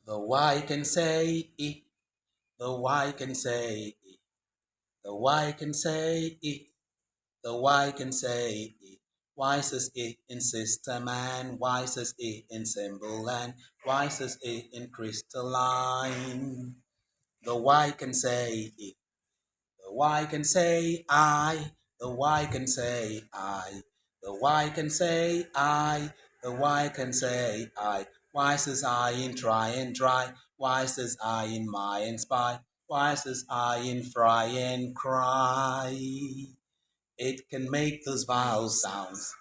The Y can say E, the Y can say E, the Y can say E, the Y can say E. Y says E in system and Y says E in symbol and Y says E in crystalline. The Y can say E, the Y can say I, the Y can say I, the Y can say I, the Y can say I. Y says I in try and dry, Y says I in my and spy, Y says I in fry and cry. It can make those vowel sounds.